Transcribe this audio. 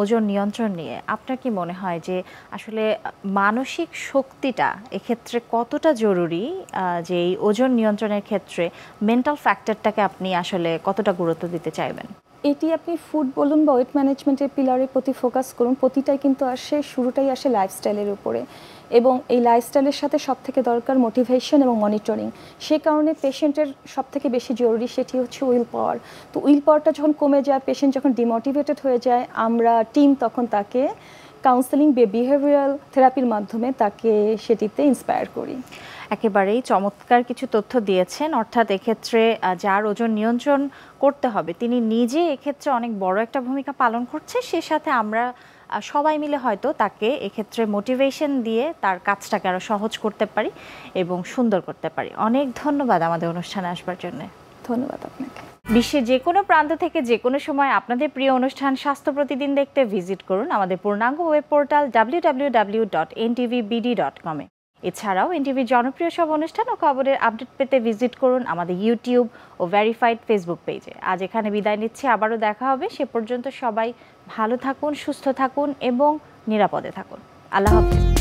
ওজন নিয়ন্ত্রণ নিয়ে আপনার কি মনে হয় যে আসলে মানসিক শক্তিটা এক্ষেত্রে কতটা জরুরি, যে এই ওজন নিয়ন্ত্রণের ক্ষেত্রে মেন্টাল ফ্যাক্টরটাকে আপনি আসলে কতটা গুরুত্ব দিতে চাইবেন? এটি আপনি ফুড বলুন বা ওয়েট ম্যানেজমেন্টের পিলারের প্রতি ফোকাস করুন, প্রতিটাই কিন্তু শুরুটাই আসে লাইফস্টাইলের উপরে, এবং এই লাইফস্টাইলের সাথে সবথেকে দরকার মোটিভেশন এবং মনিটরিং। সে কারণে পেশেন্টের সবথেকে বেশি জরুরি সেটি হচ্ছে উইল পাওয়ার। তো উইল পাওয়ারটা যখন কমে যায়, পেশেন্ট যখন ডিমোটিভেটেড হয়ে যায়, আমরা টিম তখন তাকে কাউন্সেলিং বা বিহেভিয়ারাল থেরাপির মাধ্যমে তাকে সেটিতে ইন্সপায়ার করি। একেবারেই চমৎকার কিছু তথ্য দিয়েছেন। অর্থাৎ এক্ষেত্রে যার ওজন নিয়ন্ত্রণ করতে হবে তিনি নিজে এক্ষেত্রে অনেক বড় একটা ভূমিকা পালন করছে, সে সাথে আমরা সবাই মিলে হয়তো তাকে এক্ষেত্রে মোটিভেশন দিয়ে তার কাজটাকে আরও সহজ করতে পারি এবং সুন্দর করতে পারি। অনেক ধন্যবাদ আমাদের অনুষ্ঠানে আসবার জন্য। ধন্যবাদ আপনাকে। বিশ্বের যে কোনো প্রান্ত থেকে যে কোনো সময় আপনাদের প্রিয় অনুষ্ঠান স্বাস্থ্য প্রতিদিন দেখতে ভিজিট করুন আমাদের পূর্ণাঙ্গ ওয়েব পোর্টাল www.ntvbd.com এ। এছাড়াও এনটিভির জনপ্রিয় সব অনুষ্ঠান ও খবরের আপডেট পেতে ভিজিট করুন আমাদের ইউটিউব ও ভেরিফাইড ফেসবুক পেজে। আজ এখানে বিদায় নিচ্ছি, আবারও দেখা হবে। সে পর্যন্ত সবাই ভালো থাকুন, সুস্থ থাকুন এবং নিরাপদে থাকুন। আল্লাহ হাফেজ।